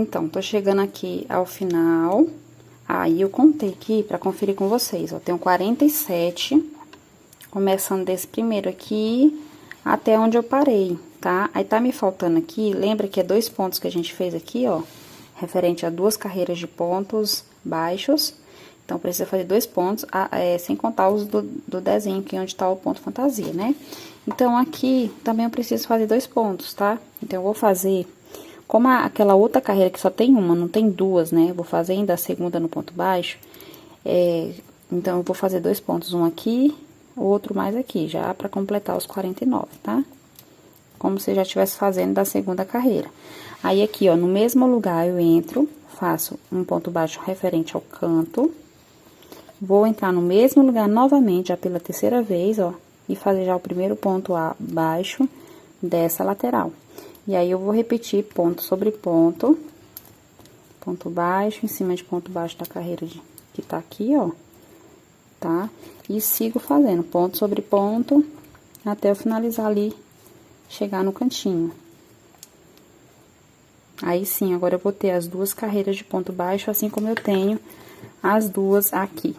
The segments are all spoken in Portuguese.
Então, tô chegando aqui ao final. Aí, eu contei aqui pra conferir com vocês, ó. Tenho 47, começando desse primeiro aqui até onde eu parei, tá? Aí, tá me faltando aqui, lembra que é 2 pontos que a gente fez aqui, ó, referente a 2 carreiras de pontos baixos. Então, precisa fazer 2 pontos, sem contar os do desenho aqui, onde tá o ponto fantasia, né? Então, aqui também eu preciso fazer 2 pontos, tá? Então, eu vou fazer, como aquela outra carreira que só tem uma, não tem duas, né? Eu vou fazer ainda a segunda no ponto baixo. Então, eu vou fazer 2 pontos, um aqui, o outro mais aqui, já pra completar os 49, tá? Como se já estivesse fazendo da segunda carreira. Aí, aqui, ó, no mesmo lugar eu entro, faço um ponto baixo referente ao canto. Vou entrar no mesmo lugar novamente, já pela terceira vez, ó, e fazer já o primeiro ponto abaixo dessa lateral. E aí, eu vou repetir ponto sobre ponto, ponto baixo, em cima de ponto baixo da carreira que tá aqui, ó, tá? E sigo fazendo ponto sobre ponto, até eu finalizar ali, chegar no cantinho. Aí, sim, agora eu vou ter as 2 carreiras de ponto baixo, assim como eu tenho as 2 aqui,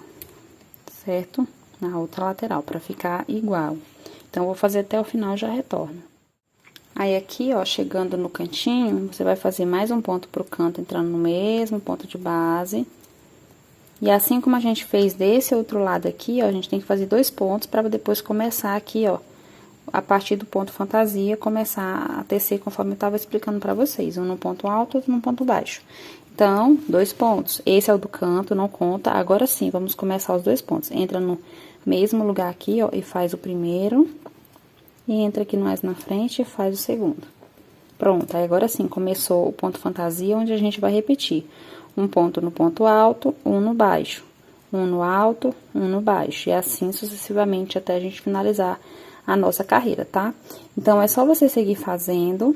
certo? Na outra lateral, pra ficar igual. Então, eu vou fazer até o final, já retorno. Aí, aqui, ó, chegando no cantinho, você vai fazer mais um ponto pro canto, entrando no mesmo ponto de base. E assim como a gente fez desse outro lado aqui, ó, a gente tem que fazer 2 pontos pra depois começar aqui, ó, a partir do ponto fantasia, começar a tecer conforme eu tava explicando pra vocês. Um no ponto alto, outro no ponto baixo. Então, 2 pontos. Esse é o do canto, não conta. Agora sim, vamos começar os 2 pontos. Entra no mesmo lugar aqui, ó, e faz o primeiro. E entra aqui mais na frente e faz o segundo. Pronto, aí agora sim, começou o ponto fantasia, onde a gente vai repetir. Um ponto no ponto alto, um no baixo. Um no alto, um no baixo. E assim sucessivamente até a gente finalizar a nossa carreira, tá? Então, é só você seguir fazendo,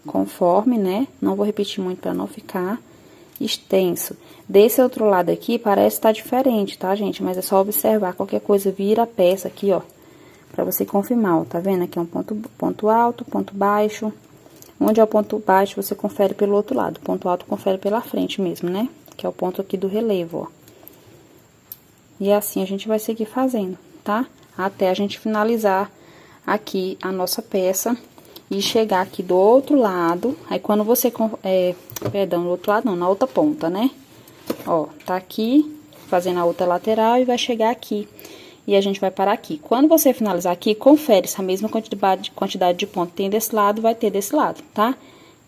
conforme, né? Não vou repetir muito pra não ficar extenso. Desse outro lado aqui, parece estar diferente, tá, gente? Mas é só observar, qualquer coisa, vira a peça aqui, ó, pra você confirmar, ó, tá vendo? Aqui é um ponto alto, ponto baixo. Onde é o ponto baixo, você confere pelo outro lado. Ponto alto, confere pela frente mesmo, né? Que é o ponto aqui do relevo, ó. E assim a gente vai seguir fazendo, tá? Até a gente finalizar aqui a nossa peça e chegar aqui do outro lado. Aí, quando você, perdão, do outro lado não, na outra ponta, né? Ó, tá aqui, fazendo a outra lateral e vai chegar aqui. E a gente vai parar aqui. Quando você finalizar aqui, confere se a mesma quantidade de ponto tem desse lado, vai ter desse lado, tá?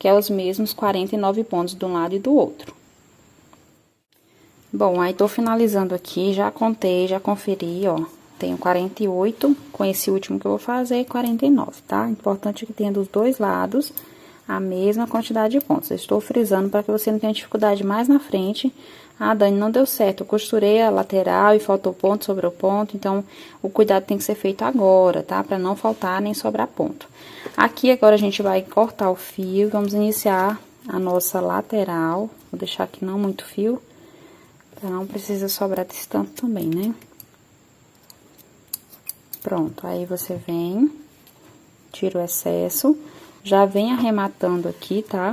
Que é os mesmos 49 pontos de um lado e do outro. Bom, aí tô finalizando aqui, já contei, já conferi, ó. Tenho 48, com esse último que eu vou fazer, 49, tá? Importante que tenha dos dois lados a mesma quantidade de pontos. Eu estou frisando para que você não tenha dificuldade mais na frente. Ah, Dani, não deu certo, eu costurei a lateral e faltou ponto sobre o ponto, então o cuidado tem que ser feito agora, tá? Para não faltar nem sobrar ponto. Aqui agora a gente vai cortar o fio, vamos iniciar a nossa lateral. Vou deixar aqui não muito fio, para não precisar sobrar desse tanto também, né? Pronto, aí você vem, tira o excesso, já vem arrematando aqui, tá?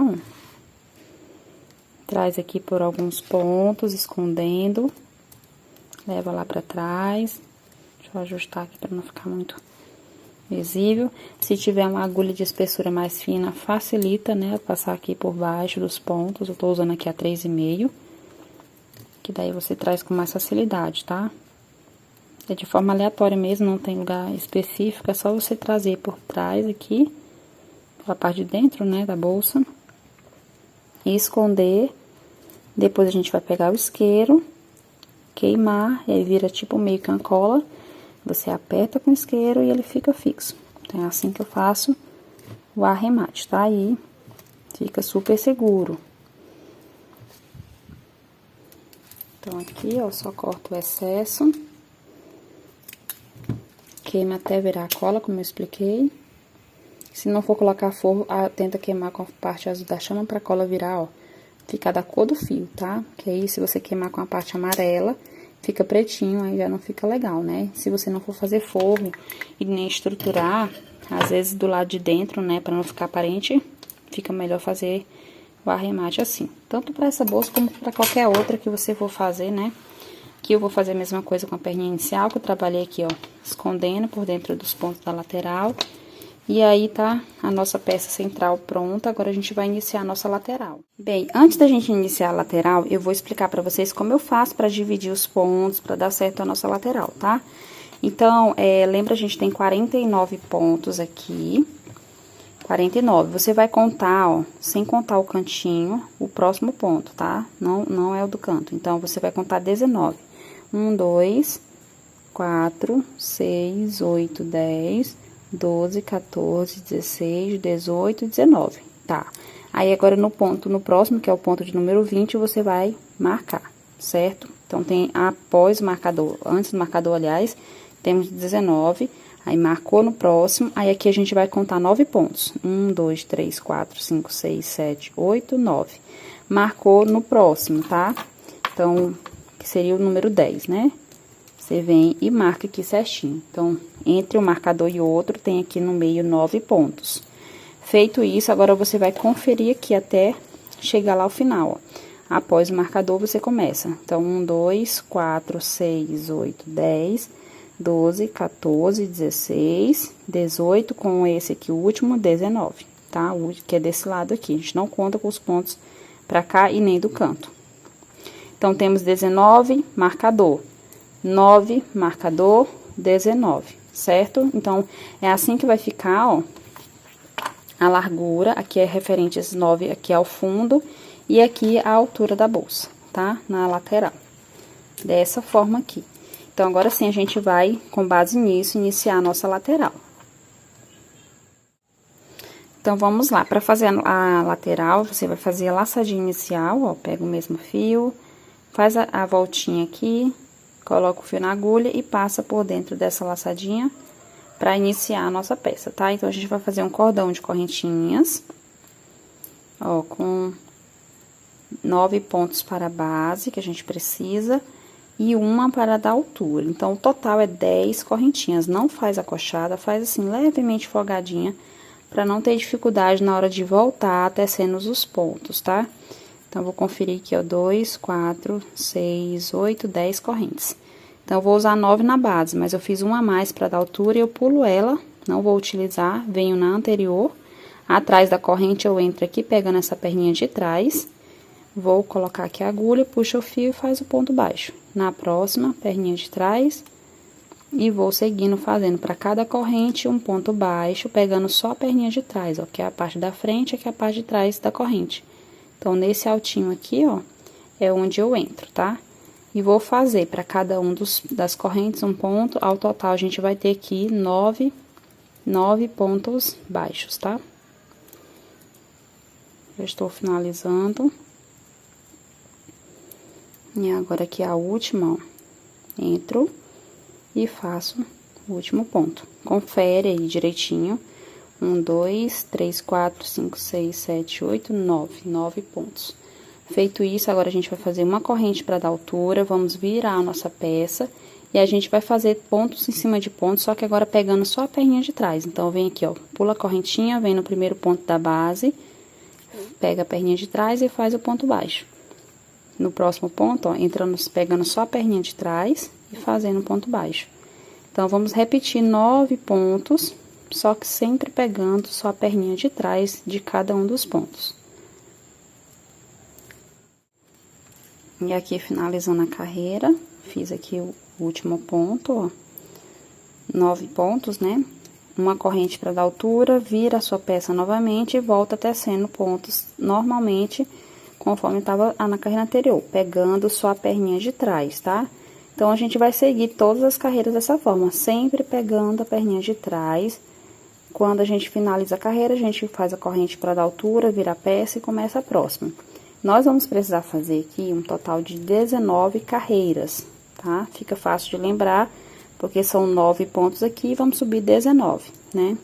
Traz aqui por alguns pontos, escondendo, leva lá pra trás. Deixa eu ajustar aqui pra não ficar muito visível. Se tiver uma agulha de espessura mais fina, facilita, né? Passar aqui por baixo dos pontos, eu tô usando aqui a 3,5, que daí você traz com mais facilidade, tá? É de forma aleatória mesmo, não tem lugar específico, é só você trazer por trás aqui, pela parte de dentro, né, da bolsa, e esconder. Depois a gente vai pegar o isqueiro, queimar, e aí vira tipo meio cancola, você aperta com o isqueiro e ele fica fixo. Então, é assim que eu faço o arremate, tá? Aí, fica super seguro. Então, aqui, ó, só corto o excesso. Queima até virar a cola, como eu expliquei. Se não for colocar forro, tenta queimar com a parte azul da chama pra cola virar, ó, ficar da cor do fio, tá? Que aí, se você queimar com a parte amarela, fica pretinho, aí já não fica legal, né? Se você não for fazer forro e nem estruturar, às vezes do lado de dentro, né, pra não ficar aparente, fica melhor fazer o arremate assim. Tanto para essa bolsa como para qualquer outra que você for fazer, né? Aqui eu vou fazer a mesma coisa com a perninha inicial, que eu trabalhei aqui, ó, escondendo por dentro dos pontos da lateral. E aí, tá a nossa peça central pronta, agora a gente vai iniciar a nossa lateral. Bem, antes da gente iniciar a lateral, eu vou explicar pra vocês como eu faço pra dividir os pontos, pra dar certo a nossa lateral, tá? Então, lembra, a gente tem 49 pontos aqui, 49. Você vai contar, ó, sem contar o cantinho, o próximo ponto, tá? Não é o do canto. Então, você vai contar 19. 1, 2, 4, 6, 8, 10, 12, 14, 16, 18, 19, tá? Aí, agora, no próximo, que é o ponto de número 20, você vai marcar, certo? Então, tem após o marcador, antes do marcador, aliás, temos 19, aí marcou no próximo, aí aqui a gente vai contar 9 pontos. 1, 2, 3, 4, 5, 6, 7, 8, 9. Marcou no próximo, tá? Então, que seria o número 10, né? Você vem e marca aqui certinho. Então, entre um marcador e outro, tem aqui no meio 9 pontos. Feito isso, agora você vai conferir aqui até chegar lá ao final, ó. Após o marcador, você começa. Então, 1, 2, 4, 6, 8, 10, 12, 14, 16, 18, com esse aqui, o último, 19, tá? O que é desse lado aqui. A gente não conta com os pontos pra cá e nem do canto. Então, temos 19, marcador. 9, marcador, 19, certo? Então, é assim que vai ficar, ó, a largura, aqui é referente esses 9 aqui ao fundo, e aqui a altura da bolsa, tá? Na lateral, dessa forma aqui. Então, agora sim, a gente vai, com base nisso, iniciar a nossa lateral. Então, vamos lá, para fazer a lateral, você vai fazer a laçadinha inicial, ó, pega o mesmo fio, faz a voltinha aqui, coloca o fio na agulha e passa por dentro dessa laçadinha para iniciar a nossa peça, tá? Então, a gente vai fazer um cordão de correntinhas, ó, com 9 pontos para a base que a gente precisa e uma para dar altura. Então, o total é 10 correntinhas. Não faz acochada, faz assim, levemente folgadinha, para não ter dificuldade na hora de voltar tecendo os pontos, tá? Então, vou conferir aqui, ó, 2, 4, 6, 8, 10 correntes. Então, eu vou usar 9 na base, mas eu fiz uma a mais para dar altura e eu pulo ela, não vou utilizar, venho na anterior. Atrás da corrente, eu entro aqui pegando essa perninha de trás, vou colocar aqui a agulha, puxa o fio e faz o ponto baixo. Na próxima, perninha de trás, e vou seguindo fazendo para cada corrente um ponto baixo, pegando só a perninha de trás, ó, que é a parte da frente, aqui é a parte de trás da corrente. Então, nesse altinho aqui, ó, é onde eu entro, tá? E vou fazer para cada um das correntes um ponto, ao total a gente vai ter aqui 9 pontos baixos, tá? Já estou finalizando. E agora aqui a última, ó, entro e faço o último ponto. Confere aí direitinho. 1, 2, 3, 4, 5, 6, 7, 8, 9. 9 pontos. Feito isso, agora a gente vai fazer uma corrente para dar altura, vamos virar a nossa peça e a gente vai fazer pontos em cima de pontos, só que agora pegando só a perninha de trás. Então, vem aqui, ó, pula a correntinha, vem no primeiro ponto da base, pega a perninha de trás e faz o ponto baixo. No próximo ponto, ó, pegando só a perninha de trás e fazendo o ponto baixo. Então, vamos repetir 9 pontos, só que sempre pegando só a perninha de trás de cada um dos pontos. E aqui, finalizando a carreira, fiz aqui o último ponto, ó, 9 pontos, né? Uma corrente para dar altura, vira a sua peça novamente e volta tecendo pontos normalmente, conforme estava na carreira anterior, pegando só a perninha de trás, tá? Então, a gente vai seguir todas as carreiras dessa forma, sempre pegando a perninha de trás. Quando a gente finaliza a carreira, a gente faz a corrente para dar altura, vira a peça e começa a próxima. Nós vamos precisar fazer aqui um total de 19 carreiras, tá? Fica fácil de lembrar, porque são 9 pontos aqui e vamos subir 19, né?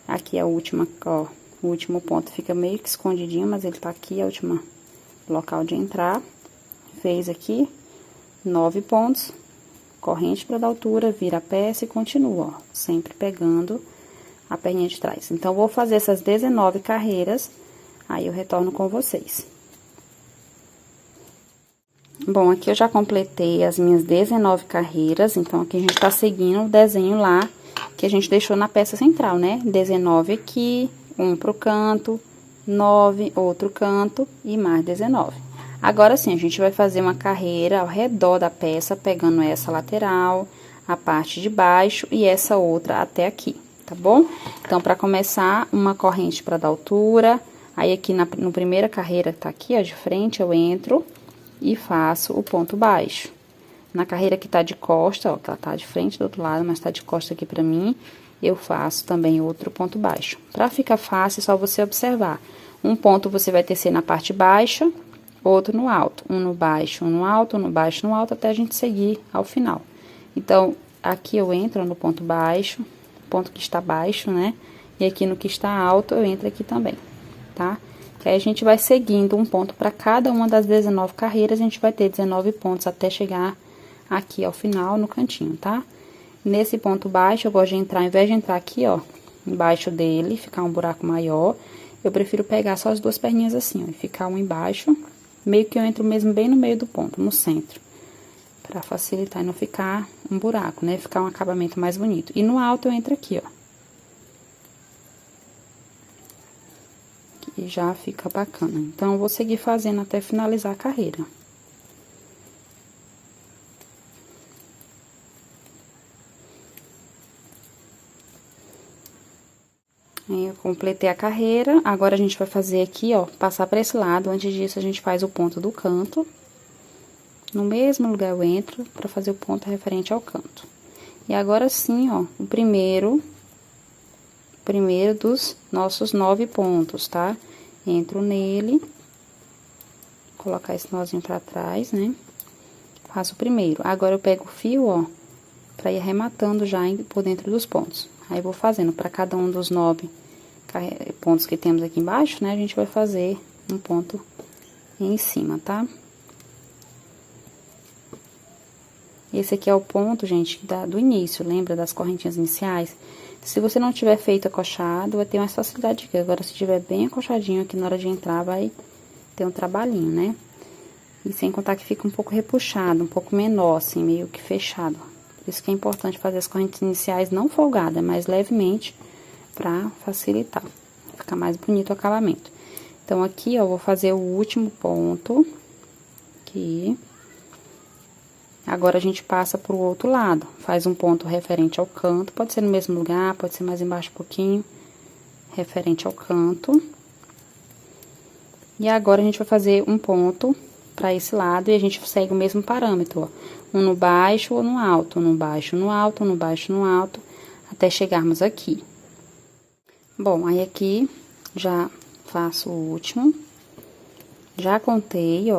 Aqui a última, ó, o último ponto fica meio que escondidinho, mas ele tá aqui, a última local de entrar. Fez aqui 9 pontos, corrente para dar altura, vira a peça e continua, ó, sempre pegando a perninha de trás. Então, vou fazer essas 19 carreiras Aí eu retorno com vocês. Bom, aqui eu já completei as minhas 19 carreiras, então aqui a gente tá seguindo o desenho lá que a gente deixou na peça central, né? 19 aqui, um pro canto, 9, outro canto e mais 19. Agora sim, a gente vai fazer uma carreira ao redor da peça, pegando essa lateral, a parte de baixo e essa outra até aqui, tá bom? Então, para começar, uma corrente para dar altura, aí aqui no primeira carreira que tá aqui, ó, de frente, eu entro e faço o ponto baixo. Na carreira que tá de costa, ó, que ela tá de frente do outro lado, mas tá de costa aqui pra mim, eu faço também outro ponto baixo. Pra ficar fácil, é só você observar. Um ponto você vai tecer na parte baixa, outro no alto. Um no baixo, um no alto, um no baixo, no alto, até a gente seguir ao final. Então, aqui eu entro no ponto baixo, ponto que está baixo, né? E aqui no que está alto, eu entro aqui também, tá? Que aí a gente vai seguindo um ponto para cada uma das 19 carreiras, a gente vai ter 19 pontos até chegar aqui ao final, no cantinho, tá? Nesse ponto baixo, eu gosto de entrar, ao invés de entrar aqui, ó, embaixo dele, ficar um buraco maior, eu prefiro pegar só as duas perninhas assim, ó, e ficar um embaixo, meio que eu entro mesmo bem no meio do ponto, no centro, pra facilitar e não ficar um buraco, né? Ficar um acabamento mais bonito. E no alto eu entro aqui, ó. E já fica bacana. Então, eu vou seguir fazendo até finalizar a carreira. Aí, eu completei a carreira, agora a gente vai fazer aqui, ó, passar pra esse lado. Antes disso, a gente faz o ponto do canto. No mesmo lugar eu entro pra fazer o ponto referente ao canto. E agora sim, ó, o primeiro dos nossos 9 pontos, tá? Entro nele, colocar esse nozinho pra trás, né? Faço o primeiro. Agora, eu pego o fio, ó, pra ir arrematando já por dentro dos pontos. Aí, vou fazendo pra cada um dos 9 pontos que temos aqui embaixo, né? A gente vai fazer um ponto em cima, tá? Esse aqui é o ponto, gente, do início, lembra das correntinhas iniciais? Se você não tiver feito acochado, vai ter mais facilidade aqui. Agora, se tiver bem acochadinho aqui na hora de entrar, vai ter um trabalhinho, né? E sem contar que fica um pouco repuxado, um pouco menor, assim, meio que fechado. Por isso que é importante fazer as correntes iniciais não folgadas, mas levemente, pra facilitar. Ficar mais bonito o acabamento. Então, aqui, ó, eu vou fazer o último ponto. Aqui. Agora, a gente passa pro outro lado. Faz um ponto referente ao canto. Pode ser no mesmo lugar, pode ser mais embaixo um pouquinho. Referente ao canto. E agora, a gente vai fazer um ponto pra esse lado. E a gente segue o mesmo parâmetro, ó. Um no baixo ou no alto. Um no baixo, no alto, um no baixo, no alto. Até chegarmos aqui. Bom, aí aqui, já faço o último. Já contei, ó,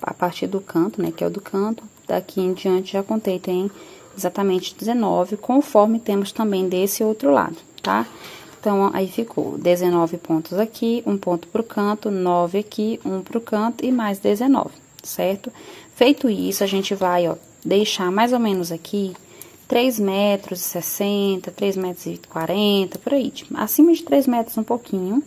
a partir do canto, né, que é o do canto, daqui em diante já contei, tem exatamente 19, conforme temos também desse outro lado, tá? Então, aí ficou 19 pontos aqui, um ponto pro canto, 9 aqui, um pro canto e mais 19, certo? Feito isso, a gente vai, ó, deixar mais ou menos aqui 3,60 m, 3,40 m, por aí, acima de 3 metros um pouquinho,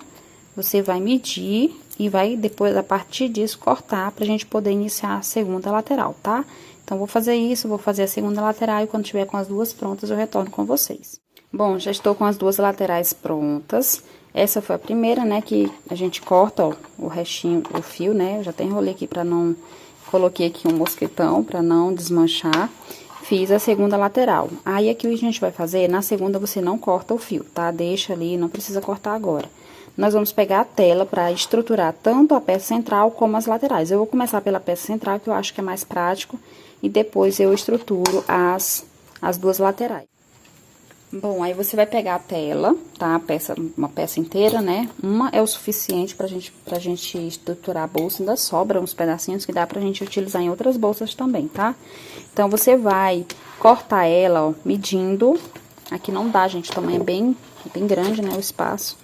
você vai medir e vai depois, a partir disso, cortar pra gente poder iniciar a segunda lateral, tá? Então, vou fazer isso, vou fazer a segunda lateral e quando tiver com as duas prontas, eu retorno com vocês. Bom, já estou com as duas laterais prontas. Essa foi a primeira, né, que a gente corta, ó, o restinho, o fio, né? Eu já até enrolei aqui pra não... Coloquei aqui um mosquetão pra não desmanchar. Fiz a segunda lateral. Aí, aqui o que a gente vai fazer, na segunda você não corta o fio, tá? Deixa ali, não precisa cortar agora. Nós vamos pegar a tela para estruturar tanto a peça central como as laterais. Eu vou começar pela peça central, que eu acho que é mais prático, e depois eu estruturo as duas laterais. Bom, aí você vai pegar a tela, tá? Uma peça inteira, né? Uma é o suficiente pra gente estruturar a bolsa, ainda sobra uns pedacinhos que dá pra gente utilizar em outras bolsas também, tá? Então, você vai cortar ela, ó, medindo. Aqui não dá, gente, o tamanho é bem grande, né, o espaço.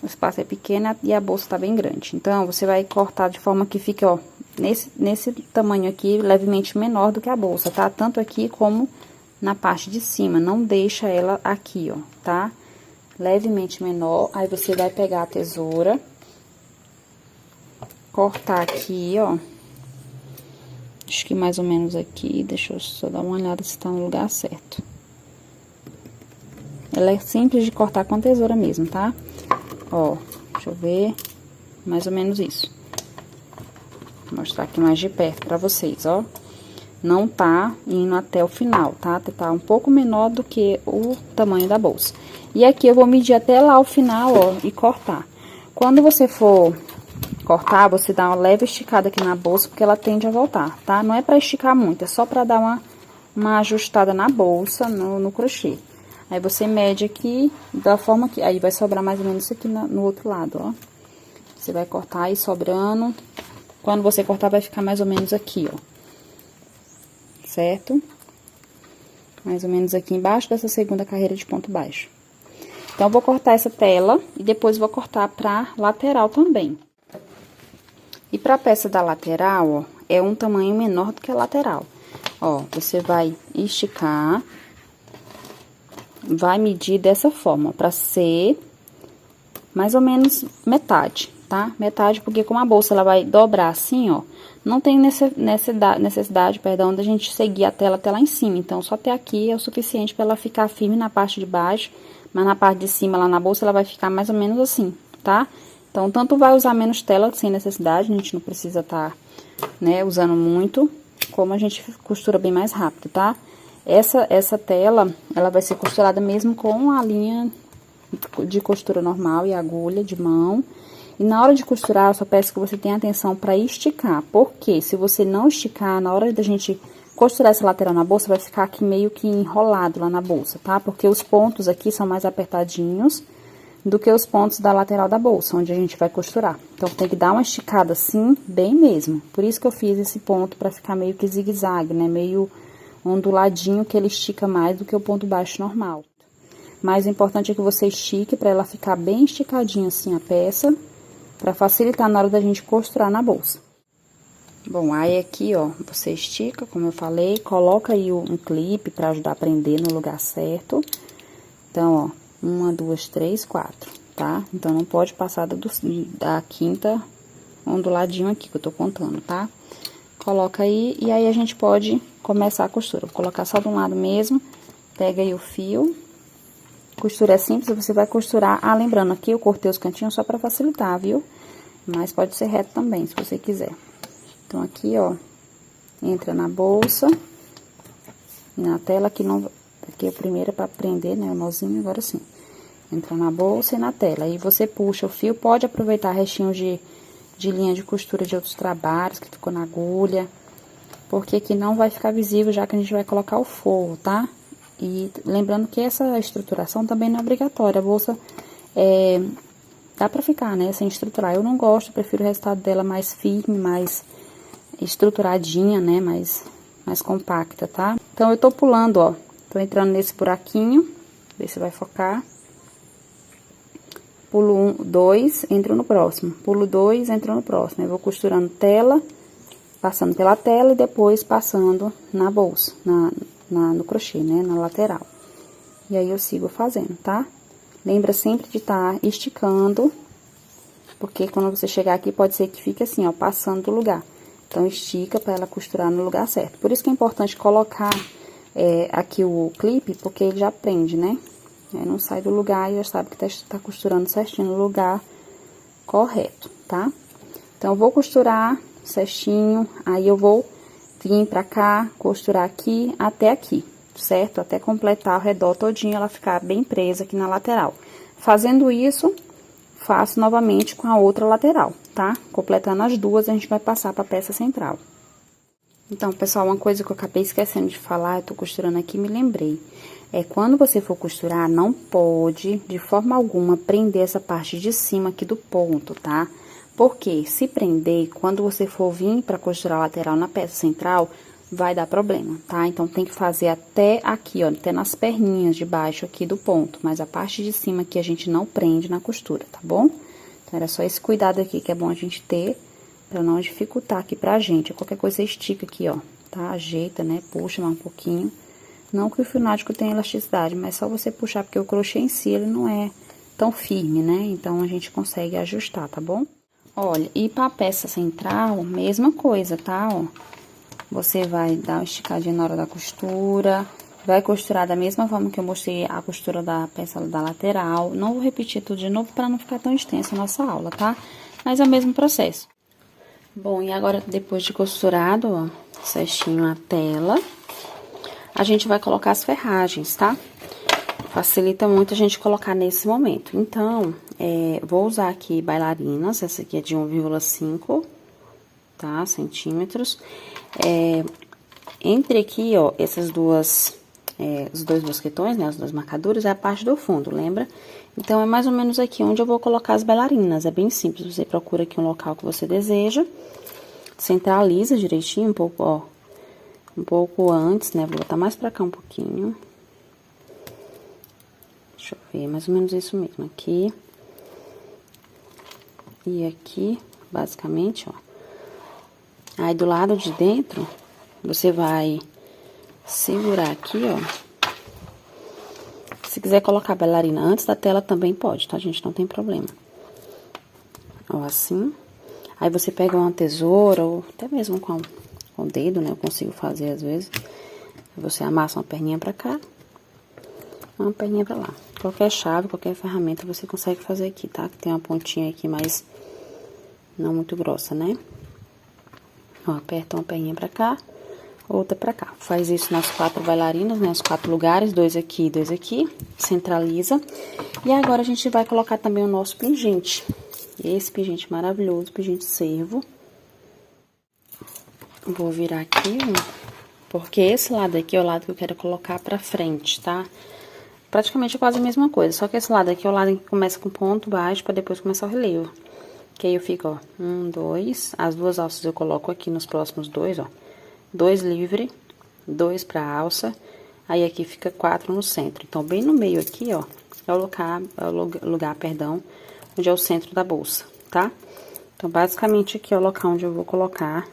O espaço é pequeno e a bolsa tá bem grande. Então, você vai cortar de forma que fique, ó, nesse tamanho aqui, levemente menor do que a bolsa, tá? Tanto aqui como na parte de cima. Não deixa ela aqui, ó, tá? levemente menor. Aí, você vai pegar a tesoura, cortar aqui, ó. Acho que mais ou menos aqui, deixa eu só dar uma olhada se tá no lugar certo. Ela é simples de cortar com a tesoura mesmo, tá? Ó, deixa eu ver, mais ou menos isso. Vou mostrar aqui mais de perto pra vocês, ó. Não tá indo até o final, tá? Tá um pouco menor do que o tamanho da bolsa. E aqui eu vou medir até lá o final, ó, e cortar. Quando você for cortar, você dá uma leve esticada aqui na bolsa, porque ela tende a voltar, tá? Não é pra esticar muito, é só pra dar uma ajustada na bolsa, no crochê. Aí, você mede aqui, da forma que... Aí, vai sobrar mais ou menos isso aqui no outro lado, ó. Você vai cortar aí, sobrando. Quando você cortar, vai ficar mais ou menos aqui, ó. Certo? Mais ou menos aqui embaixo dessa segunda carreira de ponto baixo. Então, eu vou cortar essa tela e depois vou cortar pra lateral também. E pra peça da lateral, ó, é um tamanho menor do que a lateral. Ó, você vai esticar, vai medir dessa forma, pra ser mais ou menos metade, tá? Metade, porque como a bolsa, ela vai dobrar assim, ó, não tem necessidade, perdão, da gente seguir a tela até lá em cima. Então, só até aqui é o suficiente pra ela ficar firme na parte de baixo, mas na parte de cima, lá na bolsa, ela vai ficar mais ou menos assim, tá? Então, tanto vai usar menos tela sem necessidade, a gente não precisa tá, né, usando muito, como a gente costura bem mais rápido, tá? Essa tela, ela vai ser costurada mesmo com a linha de costura normal e agulha de mão. E na hora de costurar, eu só peço que você tenha atenção pra esticar, porque se você não esticar, na hora da gente costurar essa lateral na bolsa, vai ficar aqui meio que enrolado lá na bolsa, tá? Porque os pontos aqui são mais apertadinhos do que os pontos da lateral da bolsa, onde a gente vai costurar. Então, tem que dar uma esticada assim, bem mesmo. Por isso que eu fiz esse ponto pra ficar meio que zigue-zague, né? Meio onduladinho, que ele estica mais do que o ponto baixo normal. Mas o importante é que você estique pra ela ficar bem esticadinha assim a peça, pra facilitar na hora da gente costurar na bolsa. Bom, aí aqui, ó, você estica, como eu falei, coloca aí um clipe pra ajudar a prender no lugar certo. Então, ó, 1, 2, 3, 4, tá? Então, não pode passar da quinta onduladinho aqui que eu tô contando, tá? Coloca aí, e aí a gente pode começar a costura. Vou colocar só de um lado mesmo, pega aí o fio. Costura é simples, você vai costurar... Ah, lembrando, aqui eu cortei os cantinhos só pra facilitar, viu? Mas pode ser reto também, se você quiser. Então, aqui, ó, entra na bolsa e na tela, aqui não... Aqui é a primeira pra prender, né, o nozinho, agora sim. Entra na bolsa e na tela. Aí, você puxa o fio, pode aproveitar restinhos de linha de costura de outros trabalhos, que ficou na agulha. Porque aqui não vai ficar visível, já que a gente vai colocar o forro, tá? E lembrando que essa estruturação também não é obrigatória. A bolsa, dá pra ficar, né, sem estruturar. Eu não gosto, prefiro o resultado dela mais firme, mais estruturadinha, né, mais compacta, tá? Então, eu tô pulando, ó, tô entrando nesse buraquinho, ver se vai focar. Pulo 1, 2, entro no próximo. Pulo 2, entro no próximo. Eu vou costurando tela, passando pela tela e depois passando na bolsa, no crochê, né, na lateral. E aí, eu sigo fazendo, tá? Lembra sempre de estar esticando, porque quando você chegar aqui, pode ser que fique assim, ó, passando do lugar. Então, estica pra ela costurar no lugar certo. Por isso que é importante colocar aqui o clipe, porque ele já prende, né? Aí, não sai do lugar e já sabe que tá costurando certinho no lugar correto, tá? Então, eu vou costurar certinho, aí eu vou vir pra cá, costurar aqui até aqui, certo? Até completar o redor todinho, ela ficar bem presa aqui na lateral. Fazendo isso, faço novamente com a outra lateral, tá? Completando as duas, a gente vai passar pra peça central. Então, pessoal, uma coisa que eu acabei esquecendo de falar, eu tô costurando aqui, me lembrei. Quando você for costurar, não pode, de forma alguma, prender essa parte de cima aqui do ponto, tá? Porque se prender, quando você for vir pra costurar a lateral na peça central, vai dar problema, tá? Então, tem que fazer até aqui, ó, até nas perninhas de baixo aqui do ponto. Mas a parte de cima aqui a gente não prende na costura, tá bom? Então, era só esse cuidado aqui que é bom a gente ter, pra não dificultar aqui pra gente. Qualquer coisa você estica aqui, ó, tá? Ajeita, né? Puxa mais um pouquinho. Não que o fio náutico tenha elasticidade, mas só você puxar, porque o crochê em si, ele não é tão firme, né? Então, a gente consegue ajustar, tá bom? Olha, e pra peça central, mesma coisa, tá? Ó, você vai dar uma esticadinha na hora da costura, vai costurar da mesma forma que eu mostrei a costura da peça da lateral. Não vou repetir tudo de novo pra não ficar tão extensa a nossa aula, tá? Mas é o mesmo processo. Bom, e agora, depois de costurado, ó, certinho a tela, a gente vai colocar as ferragens, tá? Facilita muito a gente colocar nesse momento. Então, vou usar aqui bailarinas, essa aqui é de 1,5, tá? Centímetros. Entre aqui, ó, essas duas, os dois mosquetões, né? As duas marcaduras, é a parte do fundo, lembra? Então, é mais ou menos aqui onde eu vou colocar as bailarinas. É bem simples, você procura aqui um local que você deseja, centraliza direitinho, um pouco, ó, um pouco antes, né? Vou botar mais pra cá um pouquinho. Deixa eu ver, mais ou menos isso mesmo, aqui. E aqui, basicamente, ó. Aí, do lado de dentro, você vai segurar aqui, ó. Se quiser colocar a bailarina antes da tela, também pode, tá, gente? Não tem problema. Ó, assim. Aí, você pega uma tesoura, ou até mesmo com o dedo, né? Eu consigo fazer, às vezes. Você amassa uma perninha pra cá, uma perninha pra lá. Qualquer chave, qualquer ferramenta, você consegue fazer aqui, tá? Tem uma pontinha aqui, mas não muito grossa, né? Ó, aperta uma perninha pra cá, outra pra cá. Faz isso nas 4 bailarinas, né? Os 4 lugares, 2 aqui, 2 aqui. Centraliza. E agora, a gente vai colocar também o nosso pingente. Esse pingente maravilhoso, pingente cervo. Vou virar aqui, porque esse lado aqui é o lado que eu quero colocar pra frente, tá? Praticamente é quase a mesma coisa, só que esse lado aqui é o lado que começa com ponto baixo pra depois começar o relevo. Que aí eu fico, ó, 1, 2, as duas alças eu coloco aqui nos próximos 2, ó. 2 livre, 2 pra alça, aí aqui fica 4 no centro. Então, bem no meio aqui, ó, é o lugar, perdão, onde é o centro da bolsa, tá? Então, basicamente aqui é o local onde eu vou colocar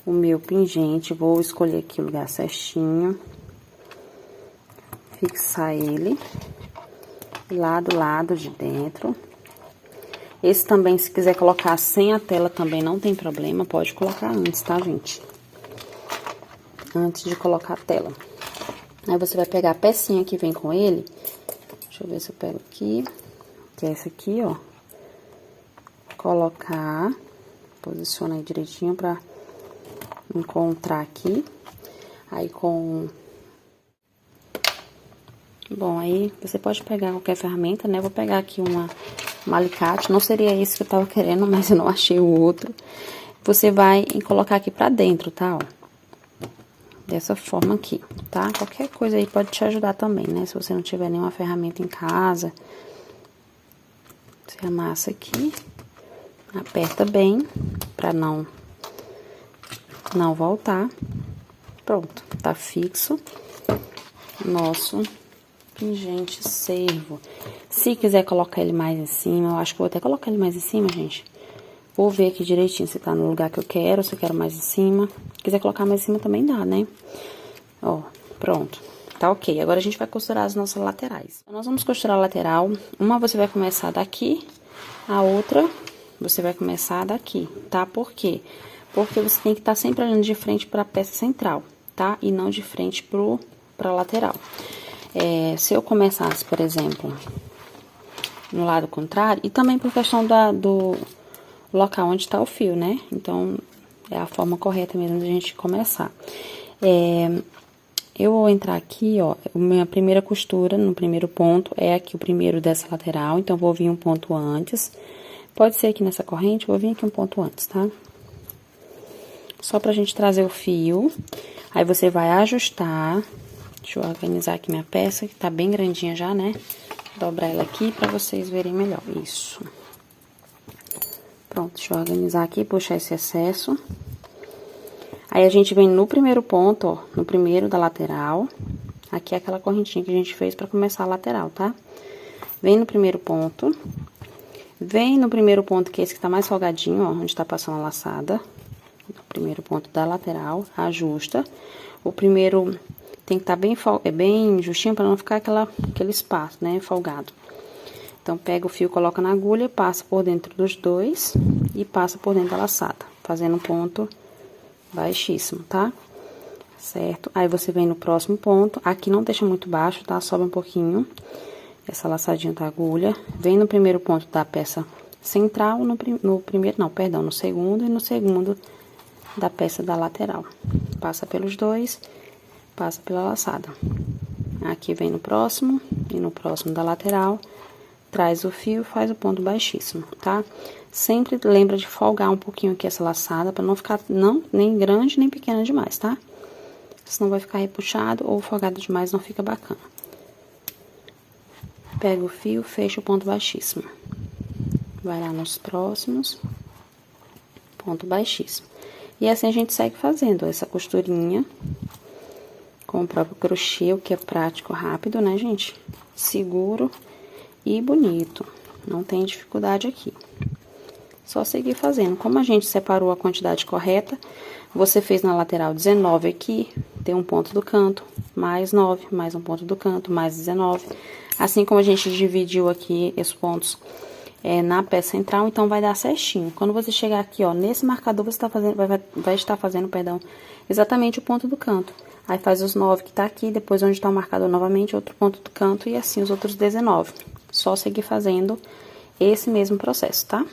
o meu pingente. Vou escolher aqui o lugar certinho. Fixar ele lá do lado de dentro. Esse também, se quiser colocar sem a tela, também não tem problema. Pode colocar antes, tá, gente? Antes de colocar a tela. Aí, você vai pegar a pecinha que vem com ele. Deixa eu ver se eu pego aqui. Que é essa aqui, ó. Colocar. Posiciona aí direitinho pra encontrar aqui. Aí, Bom, aí você pode pegar qualquer ferramenta, né? Vou pegar aqui um alicate. Não seria esse que eu tava querendo, mas eu não achei o outro. Você vai colocar aqui pra dentro, tá? Ó. Dessa forma aqui, tá? Qualquer coisa aí pode te ajudar também, né? Se você não tiver nenhuma ferramenta em casa. Você amassa aqui. Aperta bem, pra não voltar. Pronto, tá fixo. Nosso pingente cervo. Se quiser colocar ele mais em cima, eu acho que vou até colocar ele mais em cima, gente. Vou ver aqui direitinho se tá no lugar que eu quero, se eu quero mais em cima. Se quiser colocar mais em cima também dá, né? Ó, pronto. Tá ok. Agora, a gente vai costurar as nossas laterais. Então, nós vamos costurar a lateral. Uma você vai começar daqui, a outra você vai começar daqui, tá? Por quê? Porque você tem que estar sempre olhando de frente pra peça central, tá? E não de frente pra lateral. Se eu começasse, por exemplo, no lado contrário, e também por questão do local onde tá o fio, né? Então, é a forma correta mesmo de a gente começar. Eu vou entrar aqui, ó, minha primeira costura, no primeiro ponto, é aqui o primeiro dessa lateral, então, vou vir um ponto antes. Pode ser aqui nessa corrente, vou vir aqui um ponto antes, tá? Só pra gente trazer o fio. Aí, você vai ajustar. Deixa eu organizar aqui minha peça, que tá bem grandinha já, né? Dobrar ela aqui pra vocês verem melhor. Isso. Pronto, deixa eu organizar aqui, puxar esse excesso. Aí, a gente vem no primeiro ponto, ó, no primeiro da lateral. Aqui é aquela correntinha que a gente fez pra começar a lateral, tá? Vem no primeiro ponto. Vem no primeiro ponto, que é esse que tá mais folgadinho, ó, onde tá passando a laçada. No primeiro ponto da lateral, ajusta. O primeiro tem que estar bem justinho pra não ficar aquele espaço, né, folgado. Então, pega o fio, coloca na agulha, passa por dentro dos dois e passa por dentro da laçada, fazendo um ponto baixíssimo, tá? Certo? Aí, você vem no próximo ponto, aqui não deixa muito baixo, tá? Sobe um pouquinho essa laçadinha da agulha, vem no primeiro ponto da peça central, no segundo e no segundo da peça da lateral. Passa pelos dois, passa pela laçada. Aqui vem no próximo e no próximo da lateral, traz o fio, faz o ponto baixíssimo, tá? Sempre lembra de folgar um pouquinho aqui essa laçada, pra não ficar nem grande nem pequena demais, tá? Senão vai ficar repuxado ou folgado demais, não fica bacana. Pega o fio, fecha o ponto baixíssimo. Vai lá nos próximos, ponto baixíssimo. E assim a gente segue fazendo essa costurinha com o próprio crochê, o que é prático, rápido, né, gente? Seguro e bonito. Não tem dificuldade aqui. Só seguir fazendo. Como a gente separou a quantidade correta, você fez na lateral 19 aqui, tem um ponto do canto, mais 9, mais um ponto do canto, mais 19. Assim como a gente dividiu aqui esses pontos na peça central, então vai dar certinho. Quando você chegar aqui, ó, nesse marcador, você vai estar fazendo, perdão, exatamente o ponto do canto. Aí, faz os 9 que tá aqui, depois onde tá o marcador novamente, outro ponto do canto, e assim os outros 19. Só seguir fazendo esse mesmo processo, tá?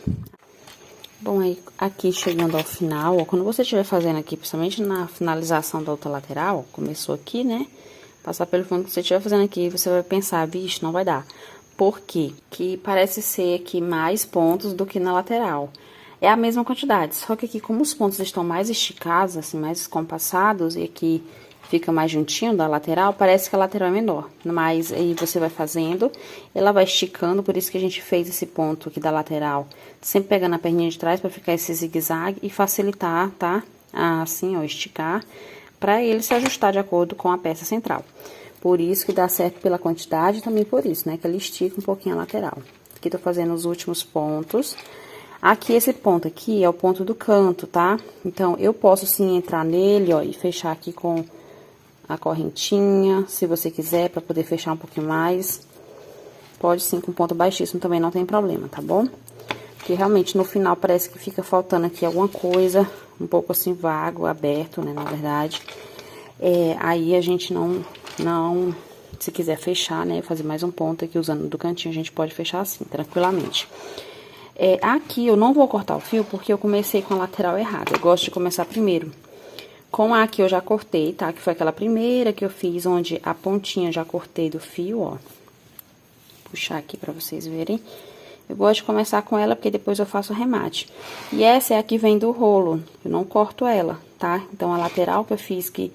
Bom, aí, aqui chegando ao final, ó, quando você estiver fazendo aqui, principalmente na finalização da outra lateral, ó, começou aqui, né? Passar pelo fundo que você estiver fazendo aqui, você vai pensar, vixe, não vai dar. Por quê? Que parece ser aqui mais pontos do que na lateral. É a mesma quantidade, só que aqui, como os pontos estão mais esticados, assim, mais descompassados, e aqui fica mais juntinho da lateral, parece que a lateral é menor. Mas aí você vai fazendo, ela vai esticando, por isso que a gente fez esse ponto aqui da lateral, sempre pegando a perninha de trás pra ficar esse zigue-zague e facilitar, tá? Assim, ó, esticar, pra ele se ajustar de acordo com a peça central. Por isso que dá certo pela quantidade, também por isso, né? Que ele estica um pouquinho a lateral. Aqui tô fazendo os últimos pontos. Aqui, esse ponto aqui é o ponto do canto, tá? Então, eu posso sim entrar nele, ó, e fechar aqui com a correntinha, se você quiser, pra poder fechar um pouquinho mais. Pode sim, com ponto baixíssimo também não tem problema, tá bom? Porque realmente no final parece que fica faltando aqui alguma coisa, um pouco assim vago, aberto, né, na verdade. Aí a gente não, se quiser fechar, né, fazer mais um ponto aqui usando do cantinho, a gente pode fechar assim, tranquilamente. Aqui eu não vou cortar o fio porque eu comecei com a lateral errada, eu gosto de começar primeiro. Com a que eu já cortei, tá? Que foi aquela primeira que eu fiz, onde a pontinha já cortei do fio, ó. Puxar aqui pra vocês verem. Eu gosto de começar com ela, porque depois eu faço o remate. E essa é a que vem do rolo, eu não corto ela, tá? Então, a lateral que eu fiz, que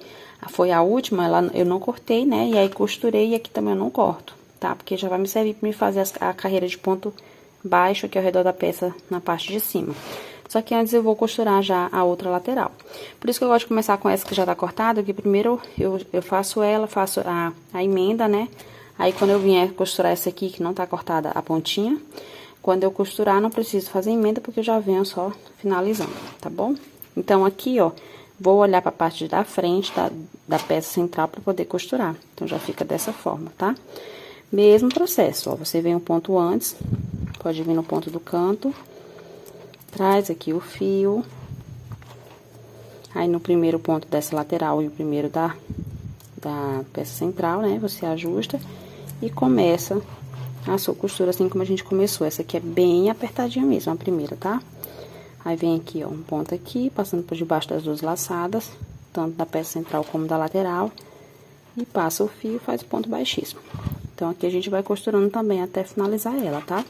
foi a última, eu não cortei, né? E aí, costurei, e aqui também eu não corto, tá? Porque já vai me servir pra me fazer a carreira de ponto baixo aqui ao redor da peça, na parte de cima. Só que antes eu vou costurar já a outra lateral. Por isso que eu gosto de começar com essa que já tá cortada, que primeiro eu faço ela, faço a emenda, né? Aí, quando eu vier costurar essa aqui, que não tá cortada a pontinha, quando eu costurar, não preciso fazer emenda, porque eu já venho só finalizando, tá bom? Então, aqui, ó, vou olhar pra parte da frente da peça central pra poder costurar. Então, já fica dessa forma, tá? Mesmo processo, ó, você vem um ponto antes, pode vir no ponto do canto. Traz aqui o fio, aí no primeiro ponto dessa lateral e o primeiro da peça central, né, você ajusta e começa a sua costura assim como a gente começou. Essa aqui é bem apertadinha mesmo, a primeira, tá? Aí vem aqui, ó, um ponto aqui, passando por debaixo das duas laçadas, tanto da peça central como da lateral, e passa o fio e faz o ponto baixíssimo. Então, aqui a gente vai costurando também até finalizar ela, tá?